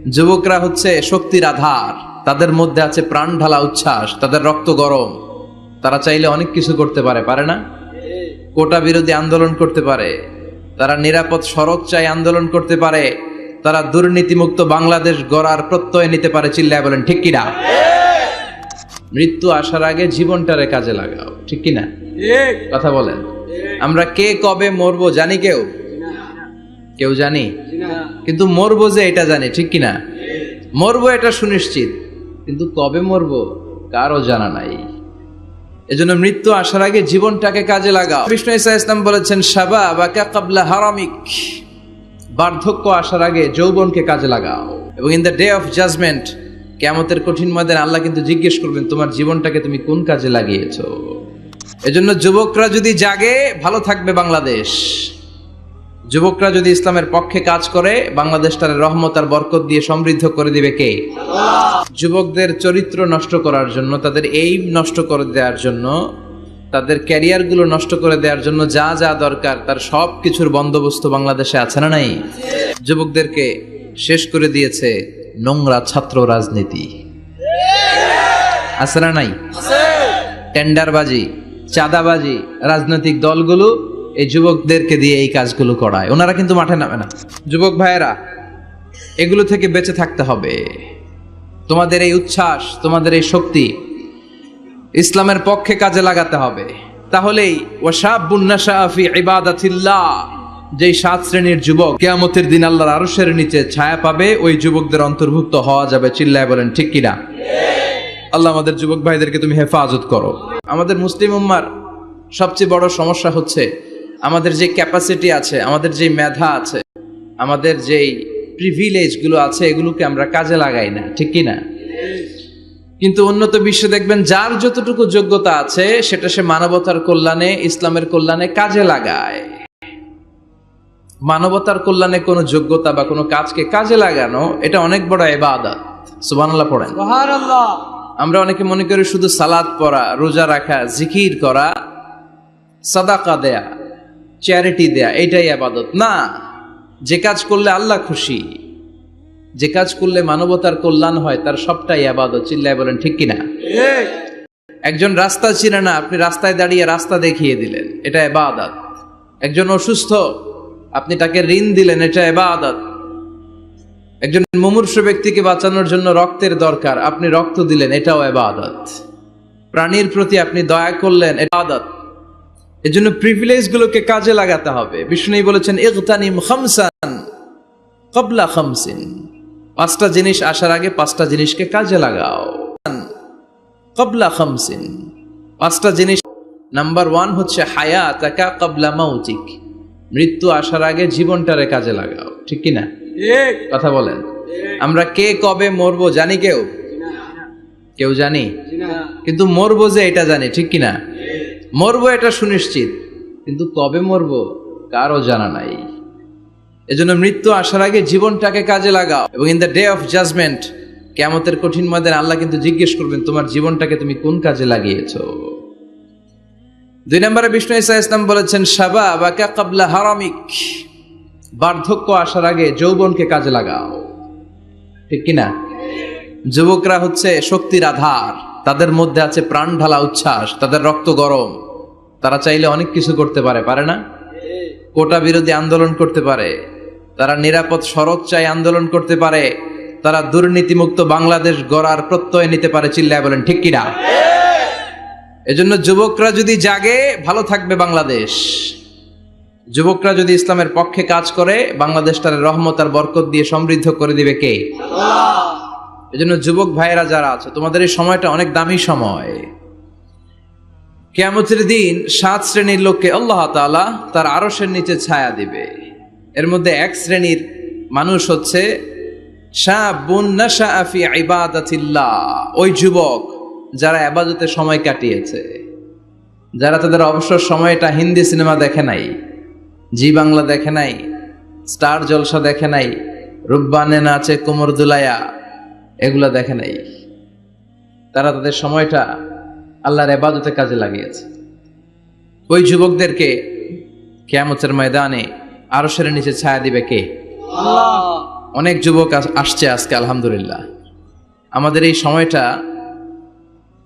যুবকরা হচ্ছে শক্তির আধার, তাদের মধ্যে আছে প্রাণ ঢালা উচ্ছ্বাস, তাদের রক্ত গরম। তারা চাইলে অনেক কিছু করতে পারে, পারে না? কোটা বিরোধী আন্দোলন করতে পারে, তারা নিরাপদ সড়ক চাই আন্দোলন করতে পারে, তারা দুর্নীতিমুক্ত বাংলাদেশ গড়ার প্রত্যয় নিতে পারে। চিল্লায় বলেন ঠিক কিনা? মৃত্যু আসার আগে জীবনটারে কাজে লাগাও, ঠিক কিনা? কথা বলেন। আমরা কে কবে মরবো জানি? কেউ জানি? কিন্তু মরবো যে এটা জানি, ঠিক কিনা? মরবো এটা সুনিশ্চিত, কিন্তু কবে মরবো কারো জানা নাই। এজন্য মৃত্যু আসার আগে জীবনটাকে কাজে লাগাও। বিষ্ণু ঈসা ইসলাম বলেছেন, শাবাবাকা ক্বাবলা হারামিক, বার্ধক্য আসার আগে যৌবনকে কাজে লাগাও। এবং in the day of judgement, কিয়ামতের কঠিন ময়দানে আল্লাহ কিন্তু জিজ্ঞেস করবেন, তোমার জীবনটাকে তুমি কোন কাজে লাগিয়েছো? এজন্য যুবকরা যদি জাগে, ভালো থাকবে বাংলাদেশ। যুবকরা যদি ইসলামের পক্ষে কাজ করে, বাংলাদেশটার রহমত আর বরকত দিয়ে সমৃদ্ধ করে দিবে কে? আল্লাহ। যুবকদের চরিত্র নষ্ট করার জন্য, তাদের এইম নষ্ট করে দেওয়ার জন্য, তাদের ক্যারিয়ার গুলো নষ্ট করে দেওয়ার জন্য যা যা দরকার তার সব কিছুর বন্দোবস্ত বাংলাদেশে আছে না নাই? যুবকদেরকে শেষ করে দিয়েছে নোংরা ছাত্র রাজনীতি, আছে না নাই? টেন্ডারবাজি, চাঁদাবাজি, রাজনৈতিক দলগুলো এই যুবকদেরকে দিয়ে এই কাজগুলো করায়। ওনারা কিন্তু মাঠে নামে না। যুবক ভাইয়েরা, এগুলো থেকে বেঁচে থাকতে হবে। তোমাদের এই উচ্ছ্বাস, তোমাদের এই শক্তি ইসলামের পক্ষে কাজে লাগাতে হবে। তাহলেই ওয়াশাবুন নাশা ফি ইবাদাতিল্লাহ, যেই 7 শ্রেণীর যুবক কিয়ামতের দিন আল্লাহর আরশের নিচে ছায়া পাবে, ওই যুবকদের অন্তর্ভুক্ত হওয়া যাবে। চিল্লায় বলেন ঠিক কিনা? আল্লাহ আমাদের যুবক ভাইদেরকে তুমি হেফাজত করো। আমাদের মুসলিম উম্মার সবচেয়ে বড় সমস্যা হচ্ছে, আমাদের যে ক্যাপাসিটি আছে, আমাদের যে মেধা আছে, আমাদের যেই প্রিভিলেজ গুলো আছে, এগুলোকে আমরা কাজে লাগাই না, ঠিক কিনা? কিন্তু উন্নত বিশ্বে দেখবেন, যার যতটুকু যোগ্যতা আছে সেটা সে মানবতার কল্যাণে, ইসলামের কল্যাণে কাজে লাগায়। মানবতার কল্যাণে কোনো যোগ্যতা বা কোনো কাজকে কাজে লাগানো, এটা অনেক বড় ইবাদত। সুবহানাল্লাহ পড়েন। সুবহানাল্লাহ। আমরা অনেকে মনে করি শুধু সালাত পড়া, রোজা রাখা, জিকির করা, সাদাকা দেয়া, চ্যারিটি দেয়া, এটাই ইবাদত না। যে কাজ করলে আল্লাহ খুশি, যে কাজ করলে মানবতার কল্যাণ হয়, তার সবটাই ইবাদত। চিল্লায় বলেন ঠিক কিনা? একজন রাস্তা চিনে না, আপনি রাস্তায় দাঁড়িয়ে রাস্তা দেখিয়ে দিলেন, এটা ইবাদত। একজন অসুস্থ, আপনি তাকে ঋণ দিলেন, এটা ইবাদত। একজন মুমূর্ষু ব্যক্তিকে বাঁচানোর জন্য রক্তের দরকার, আপনি রক্ত দিলেন, এটাও ইবাদত। প্রাণীর প্রতি আপনি দয়া করলেন, ইবাদত। এজন্য প্রিভিলেজ গুলোকে কাজে লাগাতে হবে। বিষ্ণু বলেছেন, ইগতানিম খামসান ক্বাবলা খামসিন, 5টা জিনিস আসার আগে 5টা জিনিসকে কাজে লাগাও। ক্বাবলা খামসিন, 5টা জিনিস। নাম্বার 1 হচ্ছে হায়াতাকা ক্বাবলা মাউতিক, মৃত্যু আসার আগে জীবনটারে কাজে লাগাও, ঠিক কিনা? কথা বলেন। আমরা কে কবে মরবো জানি? কেউ জানি? কিন্তু মরবো যে এটা জানি, ঠিক কিনা? মরবো এটা সুনিশ্চিত, কিন্তু কবে মরবো কারো জানা নাই। এজন্য মৃত্যু আসার আগে জীবনটাকে কাজে লাগাও। এবং in the day of judgement, কিয়ামতের কঠিন ময়দানে আল্লাহ কিন্তু জিজ্ঞেস করবেন, তোমার জীবনটাকে তুমি কোন কাজে লাগিয়েছো? 2 নম্বরে বিষ্ণু ঈসা ইসলাম বলেছেন, শাবাবাকা ক্বাবলা হারামিক, বার্ধক্য আসার আগে যৌবনকে কাজে লাগাও, ঠিক কিনা? যুবকরা হচ্ছে শক্তির আধার, তাদের মধ্যে আছে প্রাণ ঢালা উচ্ছ্বাস, তাদের রক্ত গরম। তারা চাইলে অনেক কিছু করতে পারে, পারে না? কোটা বিরোধী আন্দোলন করতে পারে, তারা নিরাপদ সড়ক চাই আন্দোলন করতে পারে, তারা দুর্নীতিমুক্ত বাংলাদেশ গড়ার প্রত্যয় নিতে পারে। চিল্লায় বলেন ঠিক কিনা? এজন্য যুবকরা যদি জাগে, ভালো থাকবে বাংলাদেশ। যুবকরা যদি ইসলামের পক্ষে কাজ করে, বাংলাদেশটার রহমত আর বরকত দিয়ে সমৃদ্ধ করে দিবে কে? আল্লাহ। এজন্য যুবক ভাইয়েরা যারা আছে, তোমাদের এই সময়টা অনেক দামি সময়। কিয়ামতের দিন 7 শ্রেণীর লোককে আল্লাহ তাআলা তার আরশের নিচে ছায়া দিবে। এর মধ্যে 1 শ্রেণীর মানুষ হচ্ছে শাবুন নাশা ফি ইবাদাতিল্লাহ, ওই যুবক যারা ইবাদতে সময় কাটিয়েছে, যারা তাদের অবসর সময়টা হিন্দি সিনেমা দেখে নাই, জি বাংলা দেখে নাই, স্টার জলসা দেখে নাই, রূপবানে নাচে কোমর দুলায়া, এগুলা দেখে নাই। তারা তাদের সময়টা আল্লাহর ইবাদতে কাজে লাগিয়েছে। ওই যুবকদেরকে কিয়ামতের ময়দানে আরশের নিচে ছায়া দিবে কে? আল্লাহ। অনেক যুবক আসছে আজকে আলহামদুলিল্লাহ। আমাদের এই সময়টা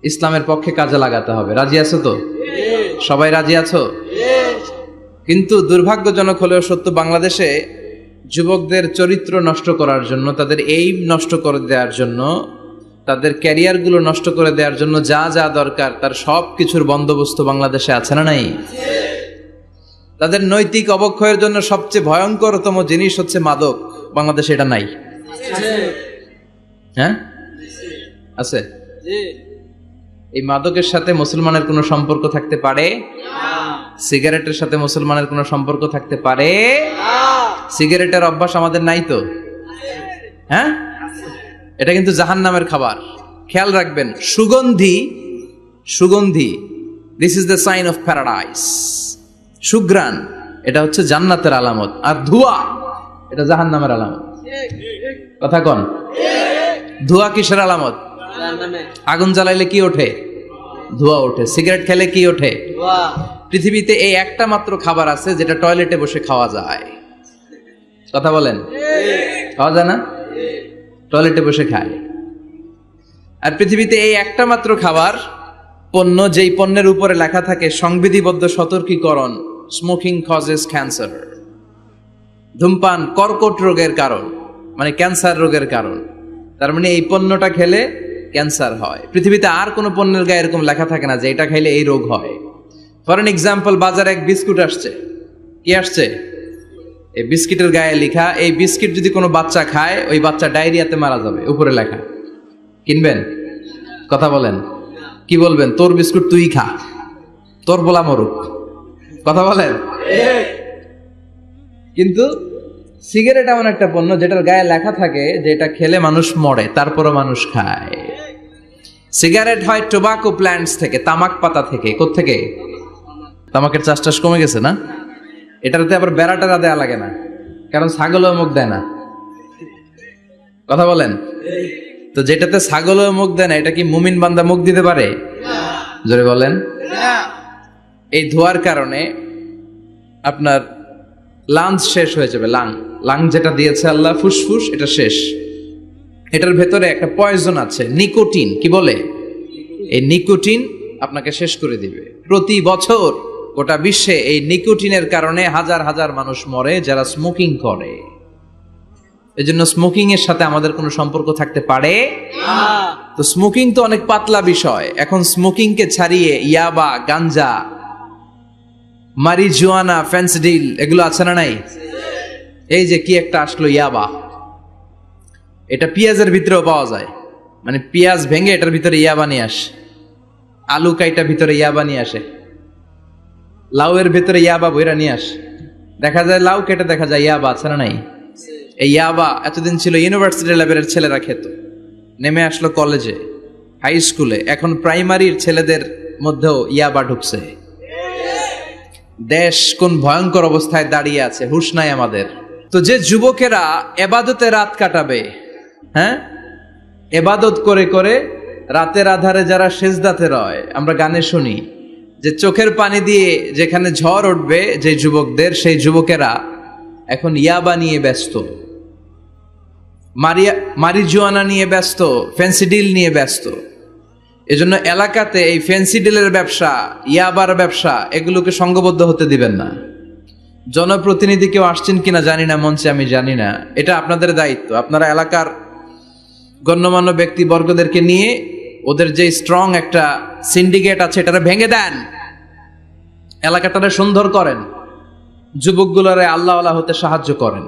ইসলামের পক্ষে কাজে লাগাতে হবে। রাজি আছো তো? সবাই রাজি আছো? কিন্তু দুর্ভাগ্যজনক হলেও সত্য, বাংলাদেশে যুবকদের চরিত্র নষ্ট করার জন্য, তাদের এইম নষ্ট করে দেওয়ার জন্য, তাদের ক্যারিয়ারগুলো নষ্ট করে দেওয়ার জন্য যা যা দরকার তার সব কিছুর বন্দোবস্ত বাংলাদেশে আছে না নাই? তাদের নৈতিক অবক্ষয়ের জন্য সবচেয়ে ভয়ঙ্করতম জিনিস হচ্ছে মাদক। বাংলাদেশে এটা নাই? হ্যাঁ, আছে। এই মাদকের সাথে মুসলমানের কোনো সম্পর্ক থাকতে পারে? সিগারেটের সাথে মুসলমানের কোনো সম্পর্ক থাকতে পারে? সিগারেটের অভ্যাস আমাদের নাই তো? হ্যাঁ, এটা কিন্তু জাহান্নামের খাবার। খেয়াল রাখবেন, সুগন্ধি, সুগন্ধি, this is the sign of paradise. সুঘ্রাণ, এটা হচ্ছে জান্নাতের আলামত। আর ধোঁয়া, এটা জাহান্নামের আলামত। কথা কন, ধোঁয়া কিসের আলামত? আগুন জ্বালাইলে কি ওঠে? ধোঁয়া ওঠে। সিগারেট খেলে কি ওঠে? পৃথিবীতে এই একটা মাত্র খাবার আছে যেটা টয়লেটে বসে খাওয়া যায়। কথা বলেন, খাওয়া যায় না? টয়লেটে বসে খায়। আর পৃথিবীতে এই একটা মাত্র খাবার, পণ্য, যেই পণ্যের উপরে লেখা থাকে সংবিধিবদ্ধ সতর্কীকরণ, স্মোকিং কজেস ক্যান্সার, ধূমপান কর্কট রোগের কারণ, মানে ক্যান্সার রোগের কারণ। তার মানে এই পণ্যটা খেলে ক্যান্সার হয়। পৃথিবীতে আর কোনো পণ্যের গায়ে এরকম লেখা থাকে না যে এটা খাইলে এই রোগ হয়। ফর এন এক্সাম্পল, বাজারে এক বিস্কুট আসছে। কি আসছে? এই বিস্কিটের গায়ে লেখা, এই বিস্কিট যদি কোনো বাচ্চা খায় ওই বাচ্চা ডায়রিয়াতে মারা যাবে, উপরে লেখা। কিনবেন? কথা বলেন, কি বলবেন? তোর বিস্কুট তুই খা, তোর বলা মরুক। কথা বলেন। কিন্তু সিগারেট এমন একটা পণ্য যেটার গায়ে লেখা থাকে যে এটা খেলে মানুষ মরে, তারপরও মানুষ খায়। সিগারেট হয় টোবাকো প্ল্যান্টস থেকে, তামাক পাতা থেকে। কোত্থেকে? তামাকের চাষ টাস কমে গেছে না? এটাতে আবার বেড়া টেরা দেয়া লাগে না, কারণ ছাগলও মুখ দেয় না। কথা বলেন। তো যেটাতে ছাগলও মুখ দেয় না, এটা কি মুমিন বান্দা মুখ দিতে পারে? জোরে বলেন। এই ধোয়ার কারণে আপনার লাংস শেষ হয়ে যাবে। লাং যেটা দিয়েছে আল্লাহ, ফুসফুস, এটা শেষ। এটার ভেতরে একটা পয়জন আছে, নিকোটিন। কি বলে? এই নিকোটিন আপনাকে শেষ করে দিবে। প্রতি বছর গোটা বিশ্বে এই নিকোটিনের কারণে হাজার হাজার মানুষ মরে যারা স্মোকিং করে। এজন্য স্মোকিং এর সাথে আমাদের কোনো সম্পর্ক থাকতে পারে? তো স্মোকিং তো অনেক পাতলা বিষয়। এখন স্মোকিং কে ছাড়িয়ে ইয়াবা, গাঞ্জা, মারিজুয়ানা, ফেন্সিডিল, এগুলো আছে না নাই? এই যে কি একটা আসলো, ইয়াবা। এটা পেঁয়াজের ভিতরেও পাওয়া যায়। মানে পেঁয়াজ ভেঙে এটার ভিতরে ইয়াবা নিয়ে আসে, আলু কাইটা ভিতরে ইয়াবা নিয়ে আসে, লাউয়ের ভিতরে ইয়াবা বইরা নিয়ে আসে। দেখা যায় লাউ কেটে দেখা যায় ইয়াবা আছে না নাই? এই ইয়াবা এতদিন ছিল ইউনিভার্সিটি লেভেলের ছেলেরা খেত, নেমে আসলো কলেজে, হাই স্কুলে, এখন প্রাইমারির ছেলেদের মধ্যেও ইয়াবা ঢুকছে। দেশ কোন ভয়ঙ্কর অবস্থায় দাঁড়িয়ে আছে, হুঁশ নাই আমাদের। তো যে যুবকেরা এবাদতে রাত কাটাবে, হ্যাঁ, এবাদত করে করে রাতের আধারে যারা সেজদাতে রয়, আমরা গানে শুনি যে চোখের পানি দিয়ে যেখানে ঝড় উঠবে যে যুবকদের, সেই যুবকেরা এখন ইয়াবা নিয়ে ব্যস্ত, মারিজুয়ানা নিয়ে ব্যস্ত, ফেন্সিডিল নিয়ে ব্যস্ত। এজন্য এলাকাতে এই ফেন্সিডিলের ব্যবসা, ইয়াবার ব্যবসা, এগুলোকে সংঘবদ্ধ হতে দিবেন না। জনপ্রতিনিধি কেউ আসছেন কিনা জানি না মঞ্চে, আমি জানি না, এটা আপনাদের দায়িত্ব। আপনারা এলাকার গণ্যমান্য ব্যক্তিবর্গদেরকে নিয়ে ওদের যে স্ট্রং একটা সিন্ডিকেট আছে এটা ভেঙে দেন, এলাকাটারে সুন্দর করেন, যুবকগুলোরে আল্লাহওয়ালা হতে সাহায্য করেন।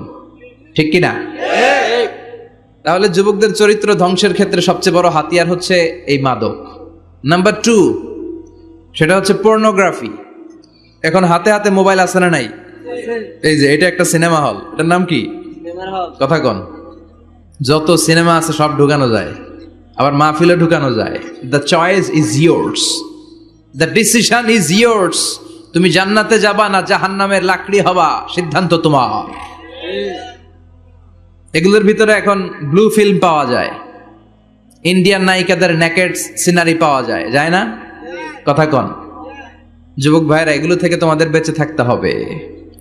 ঠিক কিনা? তাহলে যুবকদের চরিত্র ধ্বংসের ক্ষেত্রে সবচেয়ে বড় হাতিয়ার হচ্ছে এই মাদক। নাম্বার 2, সেটা হচ্ছে পর্নোগ্রাফি। এখন হাতে হাতে মোবাইল আছে না নাই? এই যে এটা একটা সিনেমা হল, এটার নাম কি? কথা কন। যত সিনেমা আছে সব ঢুকানো যায়, আবার মাহফিলে ঢুকানো যায়। The choice is yours, the decision is yours. তুমি জান্নাতে যাবা না জাহান্নামের লাকড়ি হবা, সিদ্ধান্ত তোমার। এগুলোর ভিতরে এখন ব্লু ফিল্ম পাওয়া যায়, ইন্ডিয়ান নায়িকাদের নেকেড সিনারি পাওয়া যায়, যায় না? কথা কন। যুবক ভাইরা, এগুলো থেকে তোমাদের বেঁচে থাকতে হবে।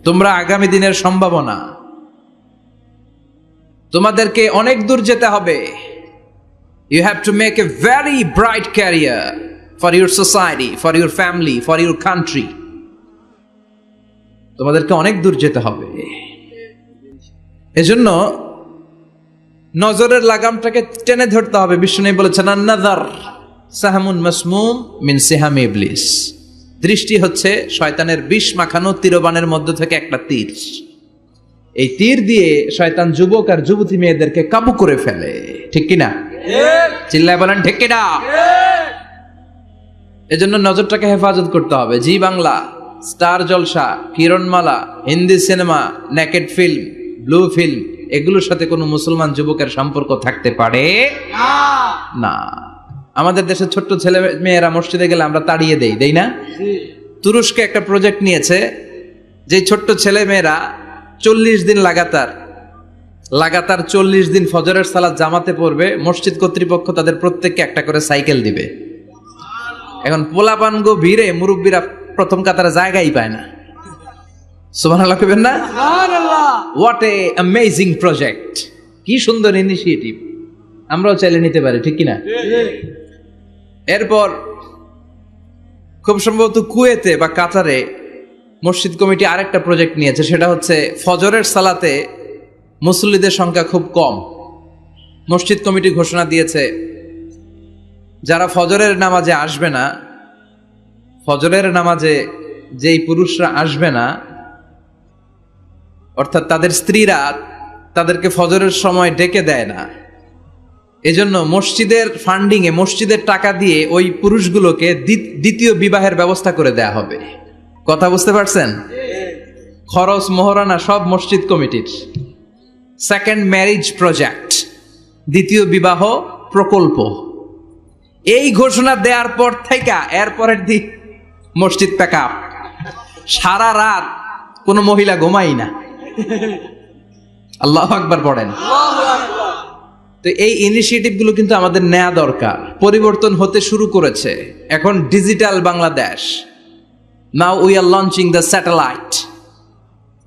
তোমরা আগামী দিনের সম্ভাবনা। তোমাদেরকে অনেক দূর যেতে হবে। You have to make a very bright career for your society, for your family, for your country. তোমাদেরকে অনেক দূর যেতে হবে। এজন্য নজরের লাগামটাকে টেনে ধরতে হবে। বিষ্ণু বলেছেন আন-নাযার সাহমুন মাসমুম মিন সিহামি ইবলিস। দৃষ্টি হচ্ছে শয়তানের বিষ মাখানো তীরবানের মধ্যে থেকে একটা তীর। এই তীর দিয়ে শয়তান যুবক আর যুবতী মেয়েদেরকে কাবু করে ফেলে। ঠিক কিনা? চিল্লায় বলেন ঠিক কিনা? এজন্য নজরটাকে হেফাজত করতে হবে। Zee Bangla, Star Jalsha, Kiranmala, Hindi cinema, naked film, blue film, এগুলোর সাথে কোনো মুসলমান যুবকের সম্পর্ক থাকতে পারে না। আমাদের দেশের ছোট্ট ছেলে মেয়েরা মসজিদে গেলে আমরা তাড়িয়ে দেই না? তুরস্কে একটা প্রজেক্ট নিয়েছে, যে ছোট্ট ছেলে মেয়েরা 40 দিন লাগাতার 40 দিন ফজরের সালাত জামাতে পড়বে। মসজিদ কর্তৃপক্ষ তাদের প্রত্যেককে একটা করে সাইকেল দিবে। এখন পোলাপানগো ভিড়ে মুরব্বীরা প্রথম কাতারে জায়গাই পায় না। সুবহানাল্লাহ কইবেন না? What a amazing project! কি সুন্দর ইনিশিয়েটিভ! আমরাও চাইলে নিতে পারি, ঠিক কিনা? এরপর খুব সম্ভবত কুয়েতে বা কাতারে মসজিদ কমিটি আরেকটা প্রজেক্ট নিয়েছে। সেটা হচ্ছে ফজরের সালাতে মুসল্লিদের সংখ্যা খুব কম। মসজিদ কমিটি ঘোষণা দিয়েছে, যারা ফজরের নামাজে আসবে না, ফজরের নামাজে যেই পুরুষরা আসবে না, অর্থাৎ তাদের স্ত্রীরা তাদেরকে ফজরের সময় ডেকে দেয় না, এজন্য মসজিদের ফান্ডিং এ, মসজিদের টাকা দিয়ে ওই পুরুষগুলোকে দ্বিতীয় বিবাহের ব্যবস্থা করে দেয়া হবে। কথা বুঝতে পারছেন? খরচ মোহরানা সব মসজিদ কমিটির। সেকেন্ড ম্যারেজ প্রজেক্ট, দ্বিতীয় বিবাহ প্রকল্প। এই ঘোষণা দেওয়ার পর থেকে এরপরের দিন মসজিদ প্যাকআপ। সারা রাত কোনো মহিলা ঘুমাই না। আল্লাহু আকবার পড়েন। তো এই ইনিশিয়েটিভ গুলো কিন্তু আমাদের নেওয়া দরকার। পরিবর্তন হতে শুরু করেছে। এখন digital Bangladesh. Now we are launching the satellite.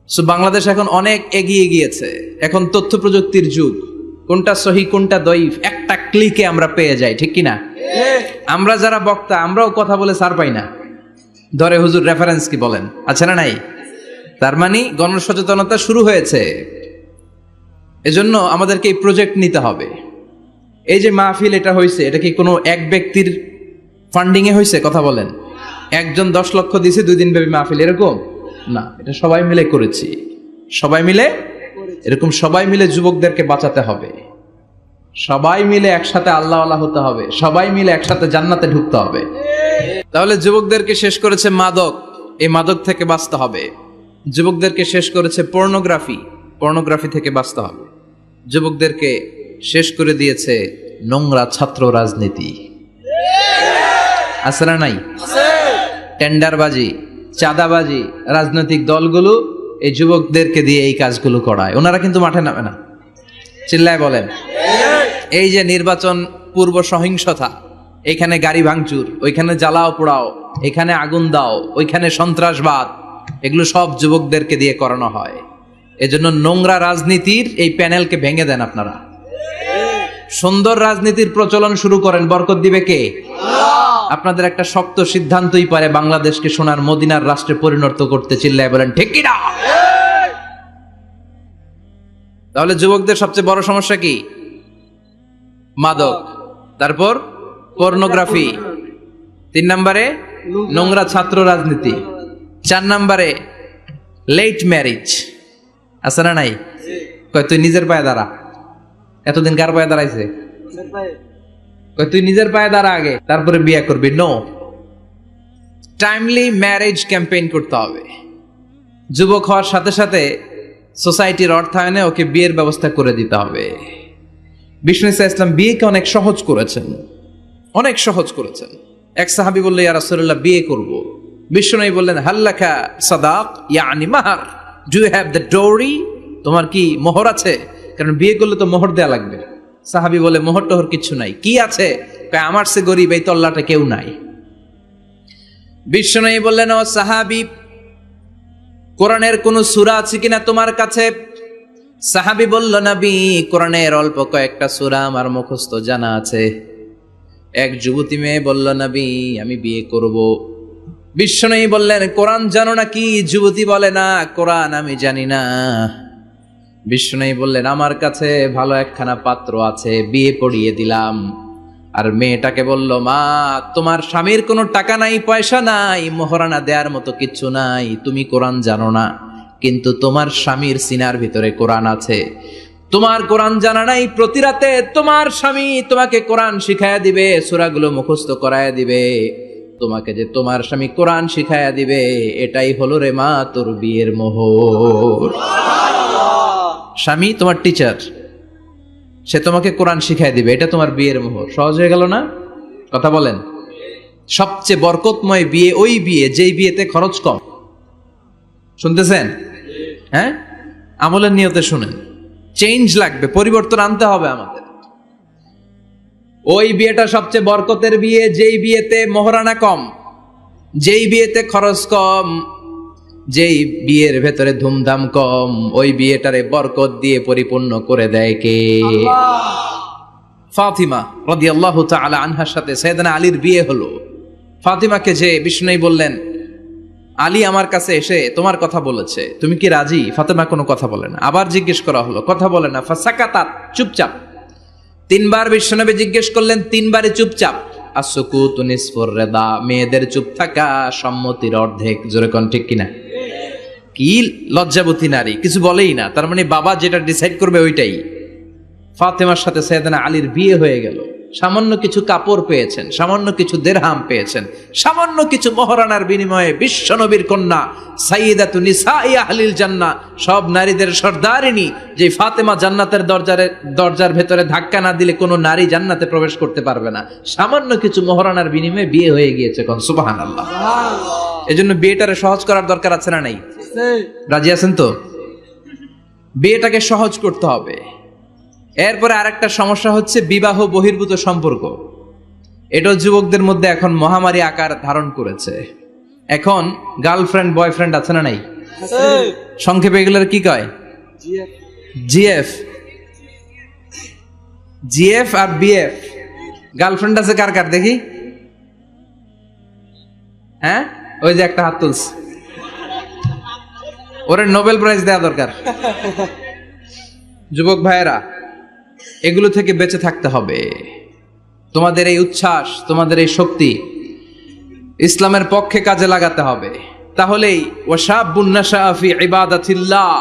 So Bangladesh এখন অনেক এগিয়ে গিয়েছে। এখন তথ্য প্রযুক্তির যুগ। কোনটা সহি কোনটা দঈফ একটা ক্লিকে আমরা পেয়ে যাই, ঠিক কিনা? আমরা যারা বক্তা, আমরাও কথা বলে ছাড় পাই না। ধরে হুজুর রেফারেন্স কি বলেন, আছে না নাই? তার মানে গণসচেতনতা শুরু হয়েছে। এজন্য আমাদেরকে এই প্রজেক্ট নিতে হবে। এই যে মাহফিল এটা হয়েছে, এটা কি কোনো এক ব্যক্তির ফান্ডিং এ হয়েছে? কথা বলেন। একজন 10 লক্ষ দিয়েছে 2 দিন ব্যাপী মাহফিল, এরকম না। এটা সবাই মিলে করেছি। সবাই মিলে, এরকম সবাই মিলে যুবকদেরকে বাঁচাতে হবে। সবাই মিলে একসাথে আল্লাহ আল্লাহ হতে হবে। সবাই মিলে একসাথে জান্নাতে ঢুকতে হবে। তাহলে যুবকদেরকে শেষ করেছে মাদক, এই মাদক থেকে বাঁচতে হবে। যুবকদেরকে শেষ করেছে পর্নোগ্রাফি, পর্নোগ্রাফি থেকে বাঁচতে হবে। যুবকদেরকে শেষ করে দিয়েছে নোংরা ছাত্র রাজনীতি। আছে না নাই? টেন্ডারবাজি, চাঁদাবাজি, রাজনৈতিক দলগুলো এই যুবকদেরকে দিয়ে এই কাজগুলো করায়। ওনারা কিন্তু মাঠে নামে না। চিল্লায় বলেন। এই যে নির্বাচন পূর্ব সহিংসতা, এখানে গাড়ি ভাঙচুর, ওইখানে জ্বালাও পোড়াও, এখানে আগুন দাও, ওইখানে সন্ত্রাসবাদ, এগুলো সব যুবকদেরকে দিয়ে করানো হয়। এজন্য নোংরা রাজনীতির এই প্যানেলকে ভেঙে দেন আপনারা। সুন্দর রাজনীতির প্রচলন শুরু করেন। বরকত দিবে কে? আপনাদের একটা শক্ত সিদ্ধান্তই পারে বাংলাদেশকে সোনার মদিনার রাষ্ট্রে পরিণত করতে। চিল্লায় বলেন ঠিক কি না? তাহলে যুবকদের সবচেয়ে বড় সমস্যা কি? মাদক, তারপর পর্নোগ্রাফি, 3 নম্বরে নোংরা ছাত্র রাজনীতি, 4 নম্বরে লেট ম্যারেজ। আছে না নাই? কয় তুই নিজের পায়ে দাঁড়া। এতদিন কার পায়ে দাঁড়াইছে? কয় তুই নিজের পায়ে দাঁড়া আগে, তারপরে বিয়ে করবি। নো, টাইমলি ম্যারেজ ক্যাম্পেইন করতে হবে। যুবক হওয়ার সাথে সাথে সোসাইটির অর্থায়নে ওকে বিয়ের ব্যবস্থা করে দিতে হবে। বিষ্ণু ইসলাম বিয়েকে অনেক সহজ করেছেন, অনেক সহজ করেছেন। এক সাহাবী বলল, ইয়া রাসূলুল্লাহ বিয়ে করব। বিষ্ণু বললেন, হাল্লাকা সাদাক ইয়ানি মাহর, ডু ইউ হ্যাভ দ্য ডোরি? তোমার কি মোহর আছে? কারণ বিয়ে করলে তো মোহর দেয়া লাগবে। সাহাবী বলে, মোহর টোহর কিছু নাই। কি আছে? আমার সে গরিব এই তল্লাটা কেউ নাই। বিষ্ণু বললেন, ও সাহাবী, কোরআনের কোন সূরা আছে কিনা তোমার কাছে? সাহাবী বলল, নবী, কোরআনের অল্প কয়েকটা সূরা আমার মুখস্থ জানা আছে। এক যুবতী মেয়ে বলল, নবী, আমি বিয়ে করব। বিশ্বনবী বললেন, কোরআন জানো না কি? যুবতী বলে, না, কোরআন আমি জানি না। বিশ্বনবী বললেন, আমার কাছে ভালো একখানা পাত্র আছে, বিয়ে পড়িয়ে দিলাম। আর মেয়েটাকে বলল, মা, তোমার স্বামীর কোনো টাকা নাই, পয়সা নাই, মোহরানা দেওয়ার মতো কিচ্ছু নাই, তুমি কোরআন জানো না, কিন্তু তোমার স্বামীর সিনার ভিতরে কোরআন আছে। তোমার কোরআন জানা নাই, প্রতি রাতে তোমার স্বামী তোমাকে কোরআন শিখায়া দিবে, সূরাগুলো মুখস্থ করায়া দিবে। তোমাকে যে তোমার স্বামী কোরআন শিখায়া দিবে, এটাই হলো রে মা তোর বিয়ের মোহর। স্বামী তোমার টিচার, সে তোমাকে কোরআন শিখায় দিবে, এটা তোমার বিয়ের মোহর। সহজ হয়ে গেল না? কথা বলেন। সবচেয়ে বরকতময় বিয়ে ওই বিয়ে যেই বিয়েতে খরচ কম। শুনতেছেন? হ্যাঁ, আমলের নিয়তে শুনেন। চেঞ্জ লাগবে, পরিবর্তন আনতে হবে আমাদের। ওই বিয়েটা সবচেয়ে বরকতের বিয়ে যেই বিয়েতে মোহরানা কম, যেই বিয়েতে খরচ কম, যেই বিয়ের ভেতরে ধুমধাম কম। ওই বিয়েটারে বরকত দিয়ে পরিপূর্ণ করে দেয় কে? ফাতিমা রাদিয়াল্লাহু তাআলা আনহার সাথে সাইয়েদনা আলীর বিয়ে হলো। ফাতিমাকে যে বিষ্ণু বললেন, আলী আমার কাছে এসে তোমার কথা বলেছে, তুমি কি রাজি? ফাতিমা কোনো কথা বলে না। আবার জিজ্ঞেস করা হলো, কথা বলে না। ফাসাকাতাত, চুপচাপ। তিনবার বিশ্বনবী জিজ্ঞেস করলেন, তিনবারই চুপচাপ। আসুকুতু নিসফুর রিদা, মেয়েদের চুপ থাকা সম্মতির অর্ধেক। জোরে কোন ঠিক কিনা? কি লজ্জাবতী নারী, কিছু বলেই না, তার মানে বাবা যেটা ডিসাইড করবে ওইটাই। ফাতেমার সাথে সাইয়েদনা আলীর বিয়ে হয়ে গেল। সামান্য কিছু কাপড় পেয়েছেন, সামান্য কিছু দিরহাম পেয়েছেন, সামান্য কিছু মোহরানার বিনিময়ে বিশ্বনবীর কন্যা সাইয়্যিদাতু নিসাই আহলিল জান্নাহ, সব নারীদের সর্দারিনী, যে ফাতেমা জান্নাতের দরজার ভেতরে ধাক্কা না দিলে কোনো নারী জান্নাতে প্রবেশ করতে পারবে না। সামান্য কিছু মোহরানার বিনিময়ে বিয়ে হয়ে গিয়েছে। কোন সুবহানাল্লাহ। এজন্য বিয়েটারে সহজ করার দরকার আছে না নাই? রাজি আছেন তো? বিয়েটাকে সহজ করতে হবে। এরপরে আরেকটা সমস্যা হচ্ছে বিবাহ বহির্ভূত সম্পর্ক। এটা যুবকদের মধ্যে এখন মহামারী আকার ধারণ করেছে। এখন গার্লফ্রেন্ড বয়ফ্রেন্ড আছে না নাই? সংক্ষেপে এগুলোর কি কয়? জিএফ। জিএফ আর বিএফ। গার্লফ্রেন্ড আছে কার কার দেখি? হ্যাঁ, ওই যে একটা হাত তুলছে, ওরে নোবেল প্রাইজ দেওয়া দরকার। যুবক ভাইয়েরা, এগুলো থেকে বেঁচে থাকতে হবে। তোমাদের এই উচ্ছ্বাস, তোমাদের এই শক্তি ইসলামের পক্ষে কাজে লাগাতে হবে। তাহলেই ওয়াশাবুন নাশা ফি ইবাদাতিল্লাহ,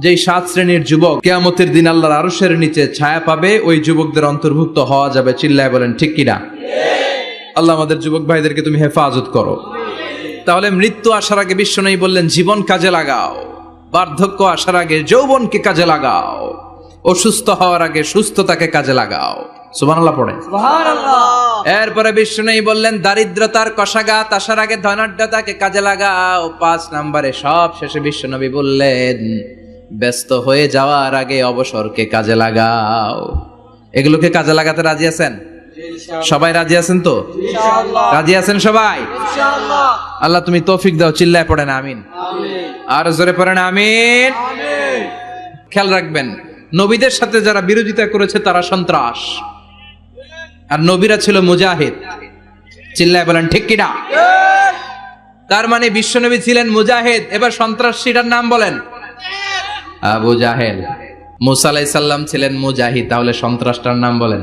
যেই 7 শ্রেণীর যুবক কিয়ামতের দিন আল্লাহর আরশের নিচে ছায়া পাবে, ওই যুবকদের অন্তর্ভুক্ত হওয়া যাবে। চিল্লায় বলেন ঠিক কিনা? আল্লাহ আমাদের যুবক ভাইদেরকে তুমি হেফাজত করো। তাহলে মৃত্যু আসার আগে বিশ্বনবী বললেন, জীবন কাজে লাগাও। বার্ধক্য আসার আগে যৌবনকে কাজে লাগাও। অসুস্থ হওয়ার আগে সুস্থতাকে কাজে লাগাও। সুবহানাল্লাহ পড়েন। সুবহানাল্লাহ। এরপরে বিষ্ণু বললেন, দারিদ্রতার কষাঘাত আসার আগে ধনাঢ্যতাকে কাজে লাগাও। 5 নম্বরে সব শেষে বিশ্বনবী বললেন, ব্যস্ত হয়ে যাওয়ার আগে অবসরকে কাজে লাগাও। এগুলোকে কাজে লাগাতে রাজি আছেন? সবাই রাজি আছেন তো? ইনশাআল্লাহ। রাজি আছেন সবাই? ইনশাআল্লাহ। আল্লাহ তুমি তৌফিক দাও। চিল্লায় পড়েন আমিন। আমিন। আর জোরে পড়েন আমিন। আমিন। খেয়াল রাখবেন, নবীদের সাথে যারা বিরোধিতা করেছে তারা সন্ত্রাস, আর নবীরা ছিল মুজাহিদ। চিল্লায় বলেন ঠিক কিনা? তার মানে বিশ্বনবী ছিলেন মুজাহিদ। এবার সন্ত্রাসীটার নাম বলেন। আবু জাহেল। মুসা আলাইহিস সালাম ছিলেন মুজাহিদ, তাহলে সন্ত্রাসটার নাম বলেন।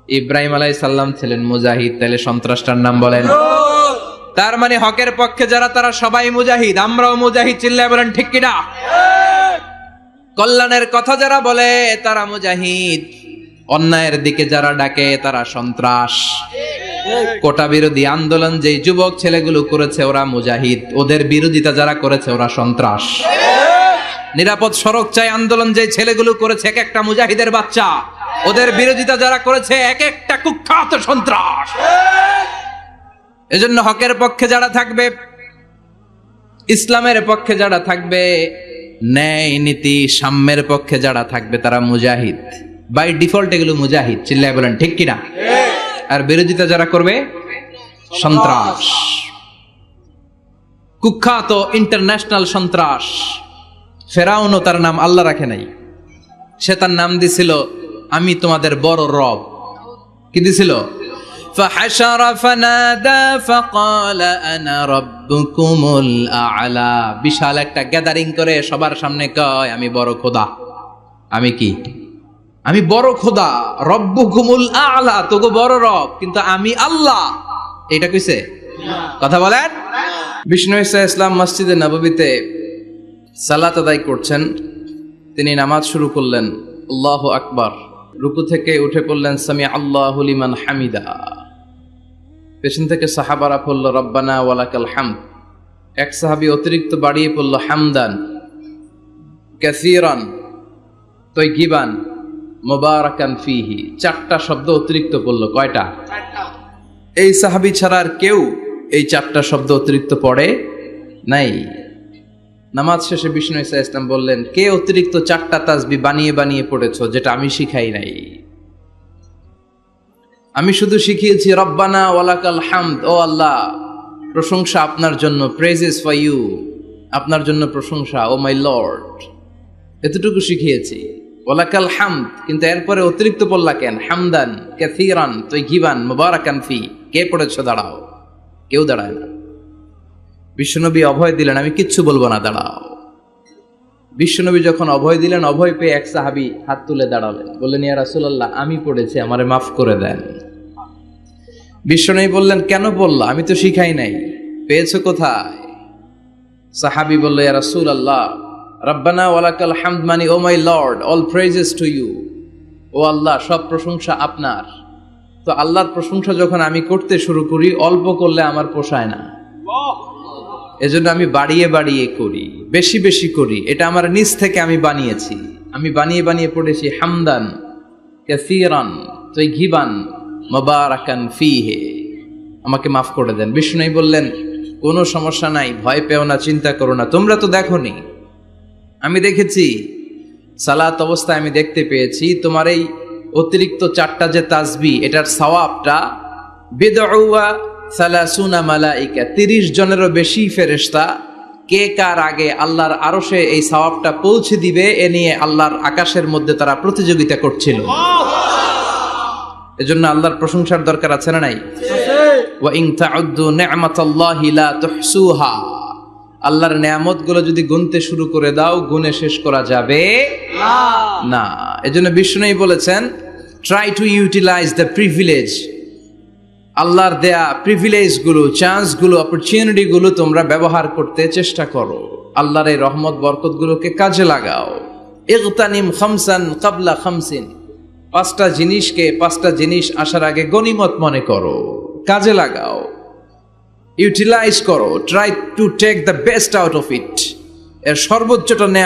ইব্রাহিম আলাইহিস সালাম ছিলেন মুজাহিদ, তাহলে সন্ত্রাসটার নাম বলেন। তার মানে হকের পক্ষে যারা তারা সবাই মুজাহিদ, আমরাও মুজাহিদ। চিল্লায় বলেন ঠিক কিনা? কল্যাণের কথা যারা বলে তারা মুজাহিদ, অন্যায়ের দিকে যারা ডাকে তারা সন্ত্রাস। কোটা বিরোধী আন্দোলন যেই যুবক ছেলেগুলো করেছে ওরা মুজাহিদ, ওদের বিরোধিতা যারা করেছে ওরা সন্ত্রাস। নিরাপদ সড়ক চাই আন্দোলন যে ছেলেগুলো করেছে এক একটা মুজাহিদের বাচ্চা, ওদের বিরোধিতা যারা করেছে এক একটা কুখ্যাত সন্ত্রাস। এজন্য হকের পক্ষে যারা থাকবে, ইসলামের পক্ষে যারা থাকবে, ন্যায় নীতি সাম্যের পক্ষে যারা থাকবে তারা মুজাহিদ। বাই ডিফল্ট এগুলো মুজাহিদ। চিল্লায় বলেন ঠিক কিনা? আর বিরোধিতা যারা করবে সন্ত্রাস, কুখ্যাত ইন্টারন্যাশনাল সন্ত্রাস। ফেরাউনও তার নাম আল্লাহ রাখে নাই, সে তার নাম দিছিল আমি তোমাদের বড় রব। কি দিছিল? فحشر فنادى فقال انا ربكم الاعلى। বিশাল একটা গ্যাদারিং করে সবার সামনে কয় আমি বড় খোদা। আমি কি? আমি বড় খোদা, রব্বুকুমুল আ'লা, তোগো বড় রব, কিন্তু আমি আল্লাহ। এটা কইছে? কথা বলেন। বিষ্ণু ঈসা ইসলাম মসজিদে নববীতে সালাত আদায় করছেন, তিনি নামাজ শুরু করলেন, আল্লাহু আকবার, রুকু থেকে উঠে পড়লেন সামি আল্লাহু লিমান হামিদা। পেছন থেকে সাহাবারা পড়ল রব্বানা ওয়ালাকাল হামদ। এক সাহাবী অতিরিক্ত বাড়িয়ে পড়ল হামদান কাসীরান তাইয়িবান মুবারাকান ফীহি। চারটা শব্দ অতিরিক্ত পড়ল। কয়টা? এই সাহাবী ছাড়া আর কেউ এই চারটা শব্দ অতিরিক্ত পড়ে নাই। নামাজ শেষে বিষ্ণু ঈসা ইসলাম বললেন, কে অতিরিক্ত চারটা তাসবিহ বানিয়ে বানিয়ে পড়েছো যেটা আমি শিখাই নাই? আমি শুধু শিখিয়েছি রব্বানা ওয়ালাকাল হামদ, ও আল্লাহ প্রশংসা আপনার জন্য, প্রেজেস ফর ইউ, আপনার জন্য প্রশংসা, ও মাই লর্ড, এতটুকু শিখিয়েছি। ওয়ালাকাল হামদ, কিন্তু এরপরে অতিরিক্ত বললা কেন? হামদান কাসীরান তাইয়িবান মুবারাকান ফি। কে পড়েছো? দাঁড়াও। কেউ দাঁড়ায় না। বিশ্বনবী অভয় দিলেন, আমি কিচ্ছু বলবো না, দাঁড়াও। বিশ্বনবী যখন অভয় দিলেন, অভয় পেয়ে এক সাহাবী হাত তুলে দাঁড়ালেন, বললেন ইয়া রাসূলুল্লাহ আমি পড়েছি, আমারে মাফ করে দেন। বিশ্বনবী বললেন, কেন বললা? আমি তো শিখাই নাই। পেয়েছো কোথায়? সাহাবী বলল, ইয়া রাসূলুল্লাহ রব্বানা ওয়ালাকাল হামদ মানে O my Lord, all praises to you, O Allah সব প্রশংসা আপনার। তো আল্লাহর প্রশংসা যখন আমি করতে শুরু করি, অল্প করলে আমার পোষায় না, এজন্য আমি বাড়িয়ে বাড়িয়ে করি, বেশি বেশি করি। এটা আমার নিজ থেকে আমি বানিয়েছি, আমি বানিয়ে বানিয়ে পড়েছি হামদান কাসীরান তাইয়িবান মুবারাকান ফীহি, আমাকে মাফ করে দেন। বিষ্ণু বললেন, কোনো সমস্যা নাই, ভয় পেও না, চিন্তা করো না, তোমরা তো দেখোনি, আমি দেখেছি। সালাত অবস্থায় আমি দেখতে পেয়েছি তোমার এই অতিরিক্ত চারটা যে তাসবিহ, এটার সওয়াবটা বিদউয়া সালাসুনা মালাইকা, 30 জনেরও বেশি ফেরেশতা কে কার আগে আল্লাহর আরশে এই সওয়াবটা পৌঁছে দিবে এ নিয়ে আল্লাহর আকাশের মধ্যে তারা প্রতিযোগিতা করছিল। এজন্য আল্লাহর প্রশংসার দরকার আছে না নাই? ওয়া ইন তাউদ্দু নি'মাতাল্লাহি লা তুহসুহা, আল্লাহর নেয়ামতগুলো যদি গুনতে শুরু করে দাও, গুনে শেষ করা যাবে না। এজন্য বিষ্ণুই বলেছেন, try to utilise the privilege, আল্লাহর দেয়া প্রিভিলেজ গুলো, চান্স গুলো, অপরচুনিটি গুলো তোমরা ব্যবহার করতে চেষ্টা করো, আল্লাহর এই রহমত বরকত গুলোকে কাজে লাগাও। ইগতানিম খামসান ক্বাবলা খামসিন, 5টা জিনিসকে 5টা জিনিস আসার আগে গনিমত মনে করো, কাজে লাগাও, ইউটিলাইজ করো, try to take the best out of it, এর সর্বোচ্চটা নেয়া